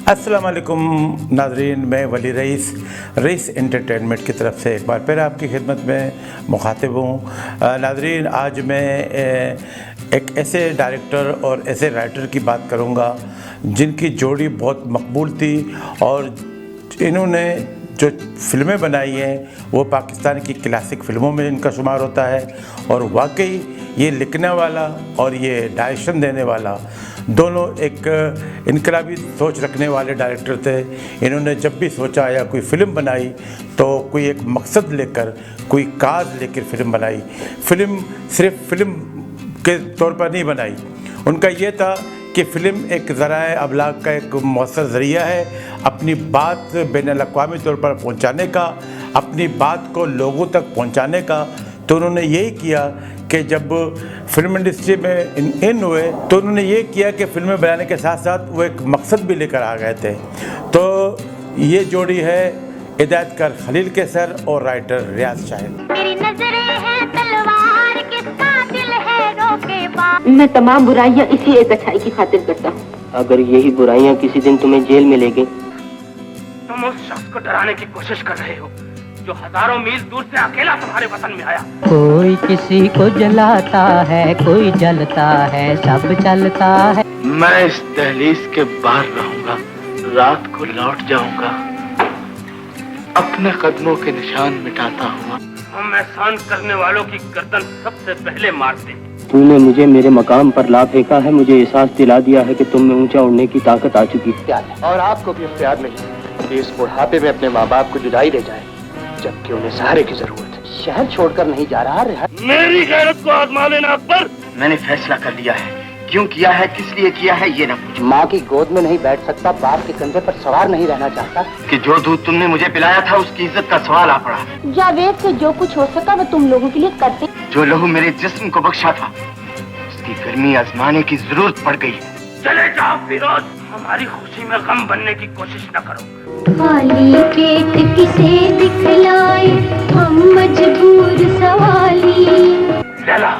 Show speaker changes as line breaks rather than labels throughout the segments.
अस्सलाम वालेकुम नाज़रीन, मैं वली रईस एंटरटेनमेंट की तरफ से एक बार फिर आपकी खिदमत में मुखातिब हूँ। नाज़रीन, आज मैं एक ऐसे डायरेक्टर और ऐसे राइटर की बात करूँगा जिनकी जोड़ी बहुत मकबूल थी और इन्होंने जो फ़िल्में बनाई हैं वो पाकिस्तान की क्लासिक फ़िल्मों में इनका शुमार होता है। और वाकई ये लिखने वाला और ये डायरेक्शन देने वाला दोनों एक इनकलाबी सोच रखने वाले डायरेक्टर थे। इन्होंने जब भी सोचा या कोई फ़िल्म बनाई तो कोई एक मकसद लेकर, कोई काज लेकर फ़िल्म बनाई। फ़िल्म सिर्फ फ़िल्म के तौर पर नहीं बनाई, उनका ये था कि फ़िल्म एक ज़राए अबलाग का एक मौसर ज़रिया है अपनी बात बैनुल-अक़वामी तौर पर पहुंचाने का, अपनी बात को लोगों तक पहुंचाने का। तो उन्होंने यही किया कि जब फिल्म इंडस्ट्री में इन हुए तो उन्होंने ये किया कि फ़िल्में बनाने के साथ साथ वो एक मकसद भी लेकर आ गए थे। तो ये जोड़ी है हिदायतकार खलील कैसर और राइटर रियाज शाहिद।
मेरी नजरें हैं तलवार, किसका दिल है रोके बात।
मैं तमाम बुराइयां इसी एक अच्छाई की खातिर करता हूँ।
अगर यही बुराइयां किसी दिन तुम्हें जेल में ले गई,
तुम उस शख्स को डराने की कोशिश कर रहे हो जो हजारों मील दूर से अकेला तुम्हारे वतन में आया।
कोई किसी को जलाता है, कोई जलता है, सब चलता है।
मैं इस दहलीज के बाहर रहूंगा, रात को लौट जाऊंगा, अपने कदमों के निशान मिटाता हुआ।
हम एहसान करने वालों की गर्दन सबसे पहले मारते हैं।
तूने मुझे मेरे मकाम पर ला फेंका है, मुझे एहसास दिला दिया है कि तुम में ऊंचा उड़ने की ताकत आ चुकी है।
और आपको भी इख्तियार नहीं कि इस बुढ़ापे में अपने माँ बाप को जुदाई ले जाए, जबकि उन्हें सहारे की जरूरत है।
शहर छोड़कर नहीं जा रहा है।
मेरी गैरत को आजमा लेना अकबर।
मैंने फैसला कर लिया है, क्यों किया है, किस लिए किया है, ये न पूछो।
माँ की गोद में नहीं बैठ सकता, बाप के कंधे पर सवार नहीं रहना चाहता।
कि जो दूध तुमने मुझे पिलाया था उसकी इज्जत का सवाल आ पड़ा।
जावेद से जो कुछ हो सका वो तुम लोगों के लिए करते।
जो लहू मेरे जिस्म को बख्शा था उसकी गर्मी आजमाने की जरूरत पड़ गई है।
चले जाओ फिरोज, हमारी खुशी में गम बनने की कोशिश न करो।
खाली पेट किसे दिखलाए, हम मजबूर सवाली।
लैला,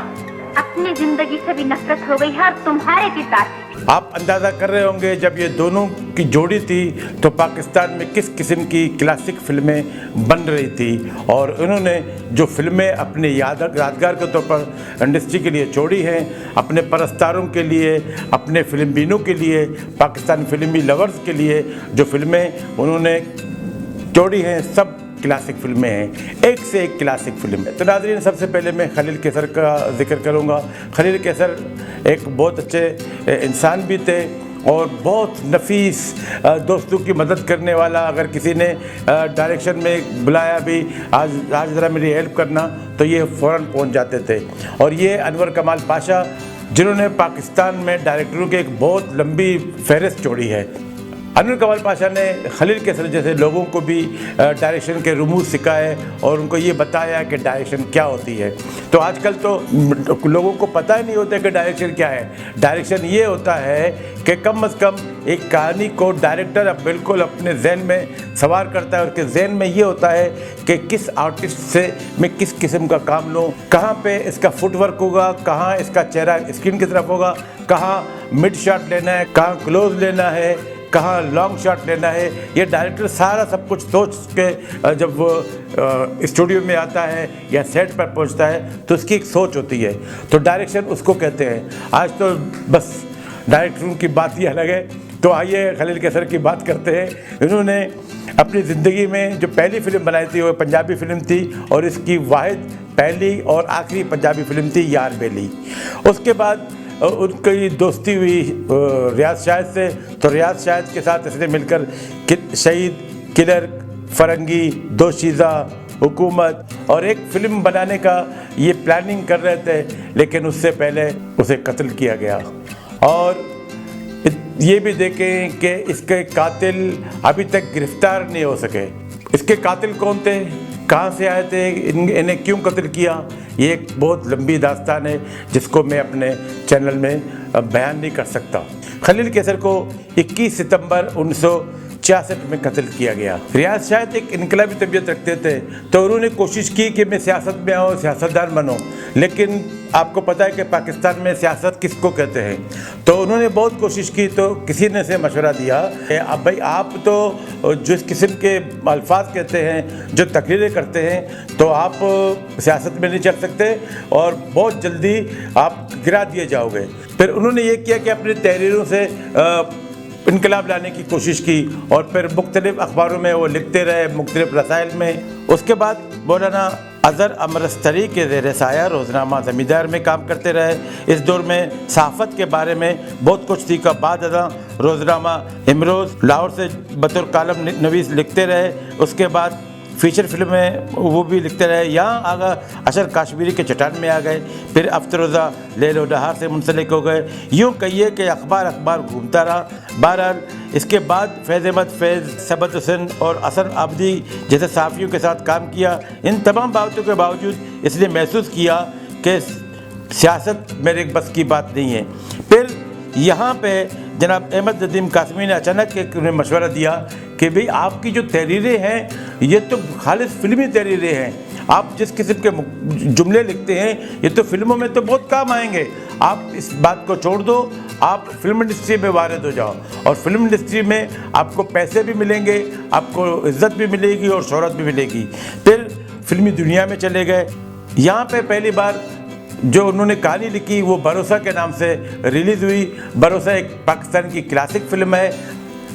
अपनी जिंदगी से भी नफरत हो गई है और तुम्हारे पिता से।
आप अंदाज़ा कर रहे होंगे जब ये दोनों की जोड़ी थी तो पाकिस्तान में किस किस्म की क्लासिक फ़िल्में बन रही थी। और उन्होंने जो फ़िल्में अपने यादगार के तौर पर इंडस्ट्री के लिए छोड़ी हैं, अपने परस्तारों के लिए, अपने फिल्म बीनों के लिए, पाकिस्तान फिल्मी लवर्स के लिए जो फ़िल्में उन्होंने जोड़ी हैं, सब क्लासिक फिल्में हैं, एक से एक क्लासिक फिल्म है। तो नाज़रीन, सबसे पहले मैं खलील कैसर का जिक्र करूँगा। खलील कैसर एक बहुत अच्छे इंसान भी थे और बहुत नफीस दोस्तों की मदद करने वाला। अगर किसी ने डायरेक्शन में बुलाया भी, आज ज़रा मेरी हेल्प करना, तो ये फ़ौरन पहुंच जाते थे। और ये अनवर कमाल पाशा, जिन्होंने पाकिस्तान में डायरेक्टरों की एक बहुत लंबी फहरिस्त छोड़ी है। अनवर कमाल पाशा ने खलील कैसर जैसे लोगों को भी डायरेक्शन के रुमूज़ सिखाए और उनको ये बताया कि डायरेक्शन क्या होती है। तो आजकल तो लोगों को पता ही नहीं होता कि डायरेक्शन क्या है। डायरेक्शन ये होता है कि कम से कम एक कहानी को डायरेक्टर अब बिल्कुल अपने जहन में सवार करता है। उसके जहन में ये होता है कि किस आर्टिस्ट से मैं किस किस्म का काम लूँ, कहाँ पे इसका फुटवर्क होगा, कहाँ इसका चेहरा स्क्रीन की तरफ होगा, कहाँ मिड शॉट लेना है, कहाँ क्लोज लेना है, कहाँ लॉन्ग शॉट लेना है। ये डायरेक्टर सारा सब कुछ सोच के जब वो स्टूडियो में आता है या सेट पर पहुंचता है तो उसकी एक सोच होती है। तो डायरेक्शन उसको कहते हैं। आज तो बस डायरेक्टरों की बात ही अलग है। तो आइए खलील कैसर की बात करते हैं। इन्होंने अपनी ज़िंदगी में जो पहली फ़िल्म बनाई थी वो पंजाबी फ़िल्म थी और इसकी वाहिद पहली और आखिरी पंजाबी फ़िल्म थी यार बेली। उसके बाद उनकी दोस्ती हुई रियाज शाहिद से। तो रियाज शाहिद के साथ इसने मिलकर शहीद, किलर, फरंगी, दोशीज़ा, हुकूमत और एक फ़िल्म बनाने का ये प्लानिंग कर रहे थे, लेकिन उससे पहले उसे कत्ल किया गया। और ये भी देखें कि इसके कातिल अभी तक गिरफ्तार नहीं हो सके। इसके कातिल कौन थे, कहाँ से आए थे, इन्हें क्यों कत्ल किया, ये एक बहुत लंबी दास्तान है जिसको मैं अपने चैनल में बयान नहीं कर सकता। खलील कैसर को 21 सितंबर 1966 में कत्ल किया गया। रियाज शाहिद एक इनकलाबी तबीयत रखते थे, तो उन्होंने कोशिश की कि मैं सियासत में आऊँ, सियासतदान बनूँ, लेकिन आपको पता है कि पाकिस्तान में सियासत किसको कहते हैं। तो उन्होंने बहुत कोशिश की, तो किसी ने से मशवरा दिया कि अब भाई आप तो जिस किस्म के अल्फाज कहते हैं, जो तकरीरें करते हैं, तो आप सियासत में नहीं चल सकते और बहुत जल्दी आप गिरा दिए जाओगे। फिर उन्होंने ये किया कि अपनी तहरीरों से इनकलाब लाने की कोशिश की और फिर मुख्तलिफ अखबारों में वो लिखते रहे, मुख्तलिफ रसाइल में। उसके बाद मौलाना अज़हर अमरस्तरी के ज़ेर साया रोज़नामा ज़मींदार में काम करते रहे। इस दौर में सहाफ़त के बारे में बहुत कुछ सीखा। बाद रोज़नामा इमरोज़ लाहौर से बतौर कालम नवीस लिखते रहे। उसके बाद फीचर फिल्म में वो भी लिखते रहे। यहाँ आगा अशर काश्मीरी के चट्टान में आ गए, फिर अफ्तरोज़ा लैल नहार से मुंसलिक हो गए। यूँ कहिए कि अखबार घूमता रहा। बहरहाल इसके बाद फैज़ अहमद फैज़, सबत हुसैन और हसन आबदी जैसे सहाफ़ियों के साथ काम किया। इन तमाम बातों के बावजूद इसने महसूस किया कि सियासत मेरे बस की बात नहीं है। फिर यहाँ पे जनाब अहमद नदीम कासमी ने अचानक एक मशवरा दिया कि भाई आपकी जो तहरीरें हैं ये तो खालिस फिल्मी तहरीरें हैं। आप जिस किस्म के जुमले लिखते हैं ये तो फिल्मों में तो बहुत काम आएंगे। आप इस बात को छोड़ दो, आप फिल्म इंडस्ट्री में वारिद हो जाओ और फिल्म इंडस्ट्री में आपको पैसे भी मिलेंगे, आपको इज़्ज़त भी मिलेगी और शोहरत भी मिलेगी। फिर फिल्मी दुनिया में चले गए। यहाँ पे पहली बार जो उन्होंने कहानी लिखी वो भरोसा के नाम से रिलीज़ हुई। भरोसा एक पाकिस्तान की क्लासिक फिल्म है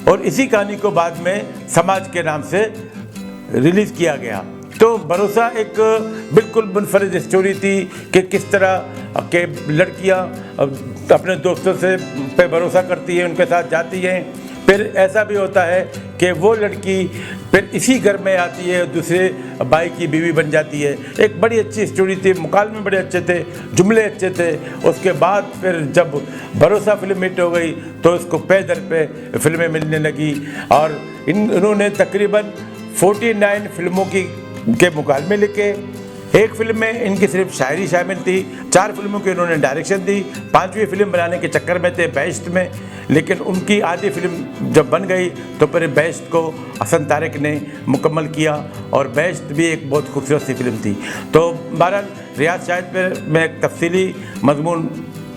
और इसी कहानी को बाद में समाज के नाम से रिलीज़ किया गया। तो भरोसा एक बिल्कुल मुनफरिद स्टोरी थी कि किस तरह के लड़कियां अपने दोस्तों से पे भरोसा करती हैं, उनके साथ जाती हैं। फिर ऐसा भी होता है कि वो लड़की फिर इसी घर में आती है, दूसरे भाई की बीवी बन जाती है। एक बड़ी अच्छी स्टोरी थी, मुकालमे बड़े अच्छे थे, जुमले अच्छे थे। उसके बाद फिर जब भरोसा फिल्म हिट हो गई तो उसको पे दर पे फिल्में मिलने लगी और इन्होंने तकरीबन 49 फिल्मों के मुकालमे लिखे। एक फिल्म में इनकी सिर्फ शायरी शामिल थी। 4 फिल्मों की उन्होंने डायरेक्शन दी। 5वीं फिल्म बनाने के चक्कर में थे बेहश्त में, लेकिन उनकी आधी फिल्म जब बन गई तो फिर बेहश्त को हसन तारिक ने मुकम्मल किया और बेहश्त भी एक बहुत खूबसूरत सी फिल्म थी। तो बहरहाल रियाज शाहिद पर मैं एक तफसीली मजमून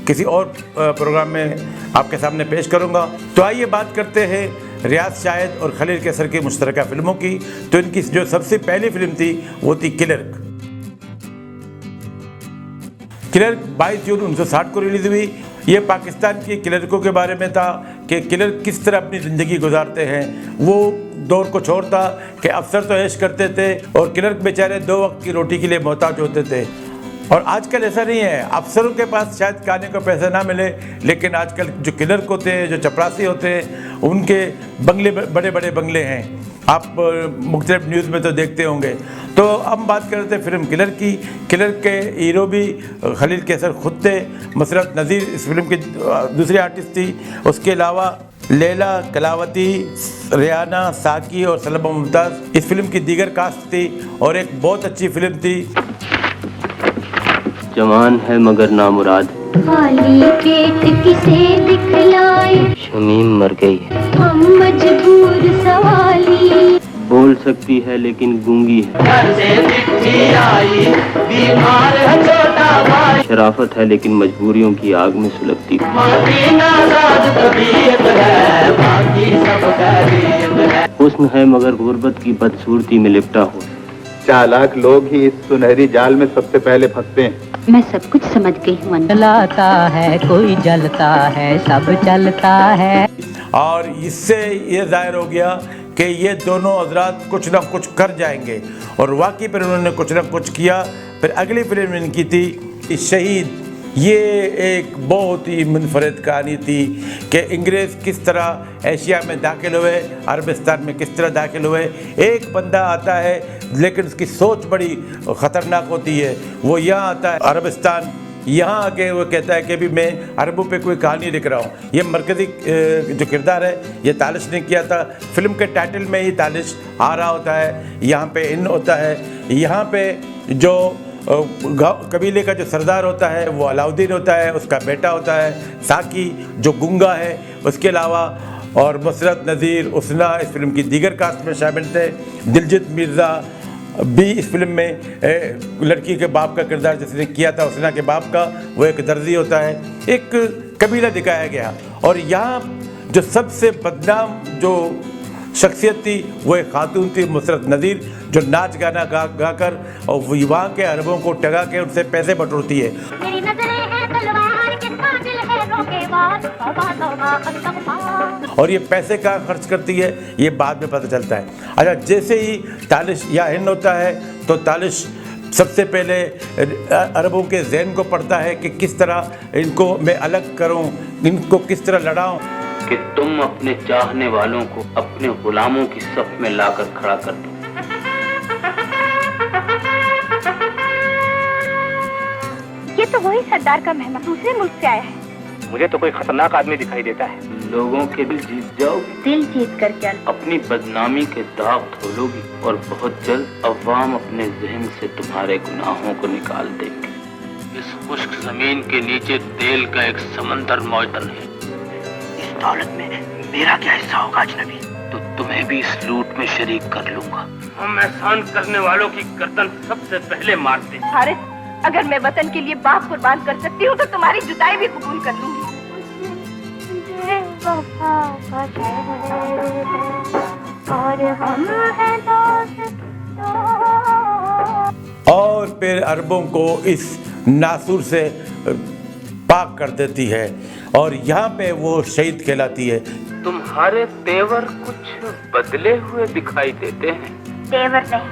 किसी और प्रोग्राम में आपके सामने पेश करूँगा। तो आइए बात करते हैं रियाज शाहिद और खलील कैसर की मुश्तरका फिल्मों की। तो इनकी जो सबसे पहली फिल्म थी वो थी क्लर्क। क्लर्क 22 जून 1960 को रिलीज़ हुई। ये पाकिस्तान की क्लर्कों के बारे में था कि क्लर्क किस तरह अपनी ज़िंदगी गुजारते हैं। वो दौर को छोड़ता कि अफसर तो ऐश करते थे और क्लर्क बेचारे 2 वक्त की रोटी के लिए मोहताज होते थे। और आजकल ऐसा नहीं है, अफसरों के पास शायद खाने को पैसा ना मिले, लेकिन आजकल जो क्लर्क होते हैं, जो चपरासी होते हैं, उनके बंगले बड़े बड़े बंगले हैं। आप मुख्तलिफ न्यूज़ में तो देखते होंगे। तो हम बात कर रहे थे फिल्म क्लर्क की। क्लर्क के हीरो भी खलील कैसर खुद थे। मसरत नज़ीर इस फिल्म की दूसरी आर्टिस्ट थी। उसके अलावा लैला, कलावती, रियाना, साकी और सलमा मुमताज़ इस फिल्म की दीगर कास्ट थी और एक बहुत अच्छी फिल्म थी।
जवान है मगर नामुराद,
खाली पेट किसे दिखलाए,
शमीम मर गई है,
हम मजबूर सवाली,
बोल सकती है लेकिन गूंगी है, शराफत है लेकिन मजबूरियों की आग में सुलगती है, हुस्न है मगर गुर्बत की बदसूरती में लिपटा हुआ।
चालाक लोग ही इस सुनहरी जाल में सबसे पहले फंसते हैं।
मैं सब कुछ समझ गई हूँ।
जलाता है कोई जलता है, सब चलता है।
और इससे ये जाहिर हो गया कि ये दोनों हजरात कुछ ना कुछ कर जाएंगे और वाकई पर उन्होंने कुछ ना कुछ किया। फिर अगली फिल्म इनकी थी शहीद। ये एक बहुत ही मुनफरद कहानी थी कि अंग्रेज़ किस तरह एशिया में दाखिल हुए, अरबिस्तान में किस तरह दाखिल हुए। एक बंदा आता है लेकिन उसकी सोच बड़ी ख़तरनाक होती है। वो यहाँ आता है अरबिस्तान, यहाँ आके वो कहता है कि भी मैं अरबों पे कोई कहानी लिख रहा हूँ। ये मरकज़ी जो किरदार है ये तालिश ने किया था। फिल्म के टाइटल में ही तालिश आ रहा होता है, यहाँ पे इन होता है। यहाँ पे जो कबीले का जो सरदार होता है वो अलाउद्दीन होता है, उसका बेटा होता है साकी जो गूंगा है। उसके अलावा और मसरत नज़ीर, उसना इस फिल्म की दीगर कास्ट में शामिल थे। दिलजीत मिर्ज़ा, भी इस फिल्म में लड़की के बाप का किरदार जिसने किया था हुस्ना के बाप का, वो एक दर्जी होता है। एक कबीला दिखाया गया और यहाँ जो सबसे बदनाम जो शख्सियत थी वो एक खातून थी मुसरत नज़ीर, जो नाच गाना गाकर और वहाँ के अरबों को टगा के उनसे पैसे बटोरती है।
मेरी नजरें हैं तलवार किसका दिल है रोकेवार, तौबा तौबा अस्तगफार।
और ये पैसे का खर्च करती है ये बाद में पता चलता है। अच्छा, जैसे ही तालिश या हिंद होता है तो तालिश सबसे पहले अरबों के जहन को पढ़ता है कि किस तरह इनको मैं अलग करूं, इनको किस तरह लड़ाऊं।
कि तुम अपने चाहने वालों को अपने गुलामों की सफ में लाकर खड़ा कर दो।
ये तो वही सरदार का मेहमान दूसरे मुल्क से आया है।
मुझे तो कोई खतरनाक आदमी दिखाई देता है।
लोगों के दिल जीत जाओगी,
दिल जीत कर क्या?
अपनी बदनामी के दाग धोलोगी और बहुत जल्द अवाम अपने जहन से तुम्हारे गुनाहों को निकाल देंगे। इस खुश्क जमीन के नीचे तेल का एक समंदर मौजूद है। इस दौलत में मेरा क्या हिस्सा होगा अजनबी? तो तुम्हें भी इस लूट में शरीक कर लूंगा।
हम एहसान करने वालों की गर्दन सबसे पहले मारते हैं।
हारिस, अगर मैं वतन के लिए बाप कुर्बान कर सकती हूँ तो तुम्हारी जुदाई भी कबूल कर लूंगी।
और हम हैं दोस्त
और फिर अरबों को इस नासूर से पाक कर देती है और यहाँ पे वो शहीद कहलाती है।
तुम्हारे तेवर कुछ बदले हुए दिखाई देते हैं।
तेवर नहीं,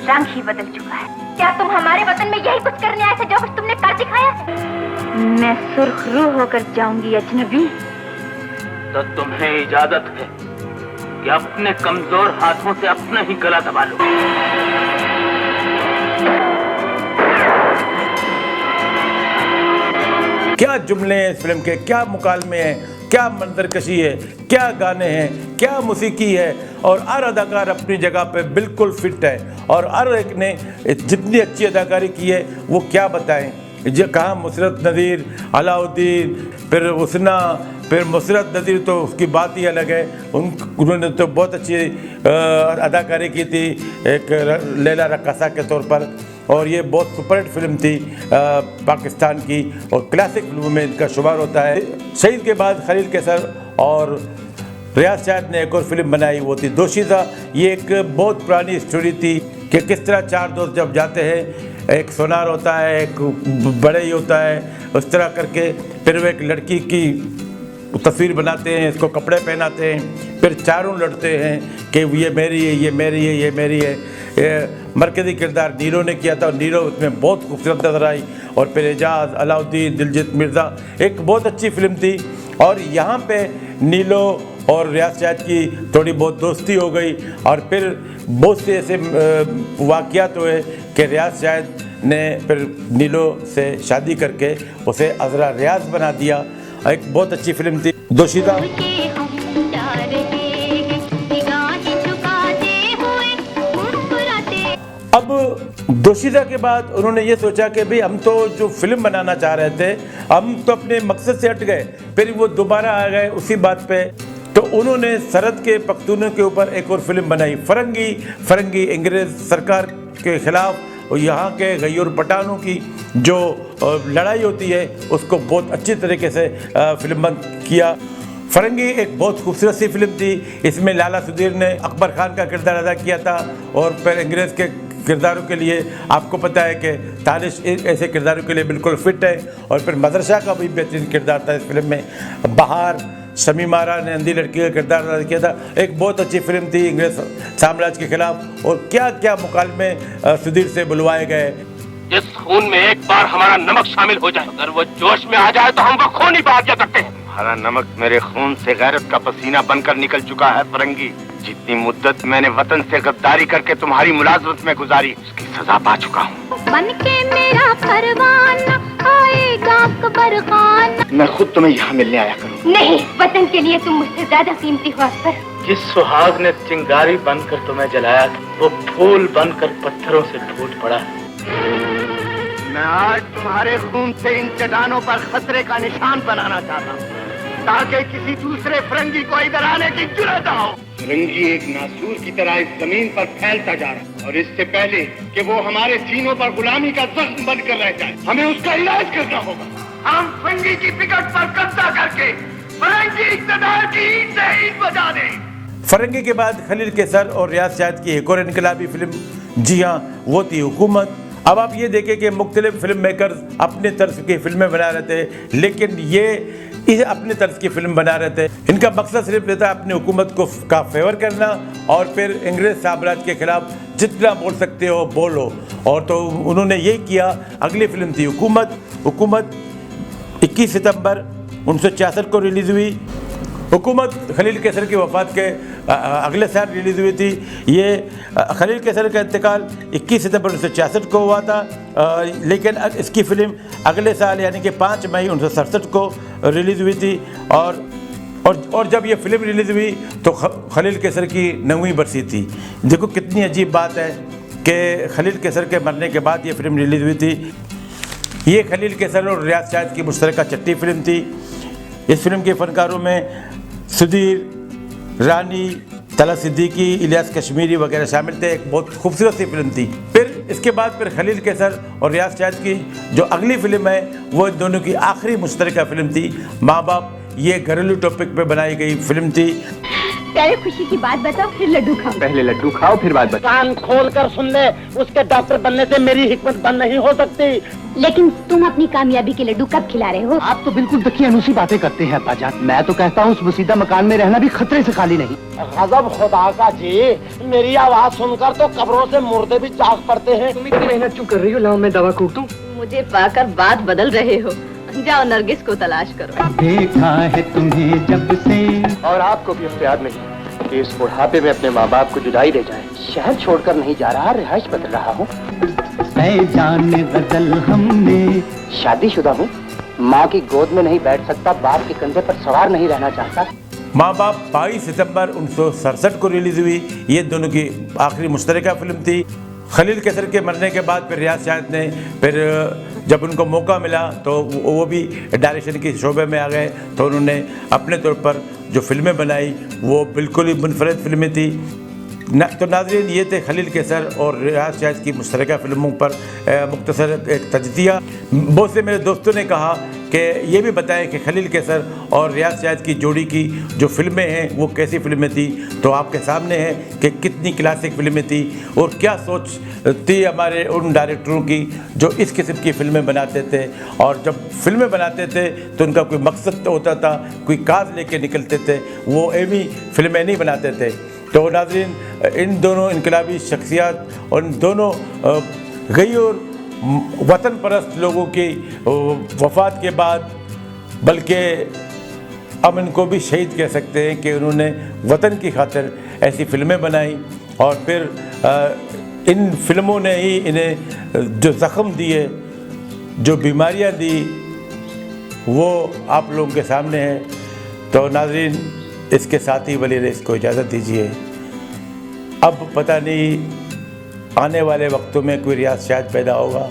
रंग ही बदल चुका है। क्या तुम हमारे वतन में यही कुछ करने आए थे जो कुछ तुमने कर दिखाया है? मैं सुर्खरू होकर जाऊंगी अजनबी।
तो तुम्हें इजाजत है कि अपने कमजोर हाथों से अपना ही गला दबा लो।
क्या जुमले हैं इस फिल्म के, क्या मुकालमे हैं, क्या मंजरकशी है, क्या गाने हैं, क्या मौसीकी है। और हर अदाकार अपनी जगह पे बिल्कुल फिट है और हर एक ने जितनी अच्छी अदाकारी की है वो क्या बताएं। जो कहा मुसरत नज़ीर, अलाउद्दीन, फिर हुस्ना, फिर मुसरत नज़ीर तो उसकी बात ही अलग है। उन्होंने तो बहुत अच्छी अदाकारी की थी एक लैला रक्कासा के तौर पर। और ये बहुत सुपरहिट फिल्म थी पाकिस्तान की और क्लासिक फिल्मों में इनका शुमार होता है। शहीद के बाद खलील कैसर और रियाज साहब ने एक और फिल्म बनाई, वो थी दोशीज़ा। ये एक बहुत पुरानी स्टोरी थी कि किस तरह चार दोस्त जब जाते हैं, एक सोनार होता है, एक बड़े ही होता है, उस तरह करके फिर वो एक लड़की की तस्वीर बनाते हैं, इसको कपड़े पहनाते हैं, फिर चारों लड़ते हैं कि ये मेरी है, ये मेरी है, ये मेरी है। मरकज़ी किरदार नीरो ने किया था और नीरो उसमें बहुत खूबसूरत नजर आई। और फिर एजाज, अलाउद्दीन, दिलजीत मिर्ज़ा, एक बहुत अच्छी फिल्म थी। और यहाँ पे नीलो और रियाज शाहिद की थोड़ी बहुत दोस्ती हो गई और फिर बहुत से ऐसे वाक़यात हुए कि रियाज शाहिद ने फिर नीलो से शादी करके उसे अज़रा रियाज बना दिया। एक बहुत अच्छी फिल्म थी दोशीज़ा। अब दोशीज़ा के बाद उन्होंने ये सोचा कि भाई हम तो जो फिल्म बनाना चाह रहे थे हम तो अपने मकसद से हट गए, फिर वो दोबारा आ गए उसी बात पे। तो उन्होंने सरहद के पख्तूनों के ऊपर एक और फिल्म बनाई, फरंगी अंग्रेज़ सरकार के ख़िलाफ़ और यहाँ के गयूर पठानों की जो लड़ाई होती है उसको बहुत अच्छी तरीके से फिल्मबंद किया। फरंगी एक बहुत खूबसूरत सी फिल्म थी। इसमें लाला सुधीर ने अकबर खान का किरदार अदा किया था और फिर अंग्रेज़ के किरदारों के लिए आपको पता है कि तानिश ऐसे किरदारों के लिए बिल्कुल फिट है। और फिर मदरसा का भी बेहतरीन किरदार था इस फिल्म में। बहार, शमी मारा ने अंधी लड़की का किरदार अदा किया था। एक बहुत अच्छी फिल्म थी अंग्रेज साम्राज्य के खिलाफ। और क्या क्या मुकालमे सुधीर से बुलवाए गए।
जिस खून में एक बार हमारा नमक शामिल हो जाए, अगर वो जोश में आ जाए तो हम वो खून ही बहा जा सकते हैं।
हरा नमक मेरे खून से गैरत का पसीना बनकर निकल चुका है फरंगी। जितनी मुद्दत मैंने वतन से गद्दारी करके तुम्हारी मुलाजमत में गुजारी उसकी सजा पा चुका हूँ।
बन के मेरा परवाना आएगा अकबर खान।
मैं खुद तुम्हें यहाँ मिलने आया करूँ।
नहीं, वतन के लिए तुम मुझसे ज्यादा कीमती हो अकबर।
जिस सुहाग ने चिंगारी बनकर तुम्हें जलाया था वो फूल बनकर पत्थरों से टूट पड़ा।
मैं आज तुम्हारे खून से इन चट्टानों पर खतरे का निशान बनाना चाहता हूँ ताकि किसी दूसरे फरंगी को इधर आने की जुर्रत हो। फिरंगी एक नासूर की तरह इस जमीन पर फैलता जा रहा है और इससे पहले कि वो हमारे सीनों पर गुलामी का जख्म बनकर रह जाए, हमें उसका इलाज करना होगा। हम फिरंगी की विकट पर कब्जा करके फिरंगी इक़्तिदार की ईंट से ईंट बजा दें।
फरंगी के बाद खलील कैसर और रियाज शाहिद की एक और इनकलाबी फिल्म, जी हाँ, वो थी हुकूमत। अब आप ये देखें कि मुख्तलिफ फिल्म मेकर्स अपने तर्ज की फिल्में बना रहे थे, लेकिन ये इस अपने तर्ज की फिल्म बना रहे थे। इनका मकसद सिर्फ ये था अपनी हुकूमत का फेवर करना और फिर अंग्रेज साम्राज्य के खिलाफ जितना बोल सकते हो बोलो। और तो उन्होंने यही किया। अगली फिल्म थी हुकूमत। हुकूमत 21 सितंबर 1966 को रिलीज़ हुई। हुकूमत खलील कैसर की वफ़ात के अगले साल रिलीज़ हुई थी। ये खलील कैसर का इंतकाल 21 सितंबर 1966 को हुआ था, लेकिन इसकी फ़िल्म अगले साल यानी कि 5 मई 1967 को रिलीज़ हुई थी। और जब ये फिल्म रिलीज़ हुई तो खलील कैसर की 9वीं बरसी थी। देखो कितनी अजीब बात है कि खलील कैसर के मरने के बाद ये फिल्म रिलीज़ हुई थी। ये खलील कैसर और रियाज शाहिद की मुश्तरका छठी फिल्म थी। इस फिल्म के फनकारों में सुधीर, रानी, तला सिद्दीकी, इलियास कश्मीरी वगैरह शामिल थे। एक बहुत खूबसूरत सी फिल्म थी। फिर इसके बाद फिर खलील कैसर और रियाज शाहिद की जो अगली फिल्म है वो इन दोनों की आखिरी मुश्तरका फिल्म थी, माँ बाप। ये घरेलू टॉपिक पे बनाई गई फिल्म थी।
पहले खुशी की बात बताओ, फिर लड्डू खाओ।
पहले लड्डू खाओ फिर बात बताओ।
कान खोल कर सुन ले, उसके डॉक्टर बनने से मेरी हिकमत बंद नहीं हो सकती।
लेकिन तुम अपनी कामयाबी के लड्डू कब खिला रहे हो?
आप तो बिल्कुल दकियानूसी बातें करते हैं अब्बाजान। मैं तो कहता हूँ उस वसीदा मकान में रहना भी खतरे से खाली नहीं।
गजब खुदा का जी, मेरी आवाज सुनकर तो कब्रों से मुर्दे भी जाग पड़ते हैं।
तुम इतनी मेहनत क्यों कर रही हो? लाओ मैं दवा कूट दूं।
मुझे पाकर बात बदल रहे हो। जाओ नरगिस को तलाश करो।
देखा है तुम्हें जब से।
और आपको भी इख्तियार नहीं कि इस बुढ़ापे में अपने माँ बाप को जुदाई दे जाए। शहर छोड़कर नहीं जा रहा, रिहाइश बदल रहा हूँ।
जाने गजल हमने।
शादीशुदा हूँ, माँ की गोद में नहीं बैठ सकता, बाप के कंधे पर सवार नहीं रहना चाहता।
माँ बाप 22 सितंबर 1967 को रिलीज़ हुई। ये दोनों की आखिरी मुश्तरका फिल्म थी। खलील कैसर के मरने के बाद फिर रियाज शाहिद ने फिर जब उनको मौका मिला तो वो भी डायरेक्शन के शोबे में आ गए। तो उन्होंने अपने तौर पर जो फिल्में बनाई वो बिल्कुल ही मुनफरद फिल्में थी। तो नाज़रीन, ये थे खलील कैसर और रियाज शाहिद की मुश्तरका फिल्मों पर मुख्तसर एक तजज़िया। बहुत से मेरे दोस्तों ने कहा कि ये भी बताएं कि खलील कैसर और रियाज शाहिद की जोड़ी की जो फिल्में हैं वो कैसी फिल्में थी। तो आपके सामने है कि कितनी क्लासिक फिल्में थी और क्या सोच थी हमारे उन डायरेक्टरों की जो इस किस्म की फिल्में बनाते थे। और जब फिल्में बनाते थे तो उनका कोई मकसद तो होता था, कोई काज लेके निकलते थे, वो एवी फिल्में नहीं बनाते थे। तो नाज़रीन, इन दोनों इनकलाबी शख्सियत और इन दोनों गैर वतन परस्त लोगों की वफ़ात के बाद, बल्कि हम इनको भी शहीद कह सकते हैं कि उन्होंने वतन की खातिर ऐसी फिल्में बनाई और फिर इन फिल्मों ने ही इन्हें जो ज़ख्म दिए, जो बीमारियां दी, वो आप लोगों के सामने है। तो नाज़रीन, इसके साथ ही वली रेस को इजाज़त दीजिए। अब पता नहीं आने वाले वक्तों में कोई रियाज शाहिद पैदा होगा,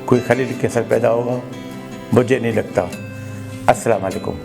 कोई खलील कैसर पैदा होगा, मुझे नहीं लगता। अस्सलाम वालेकुम।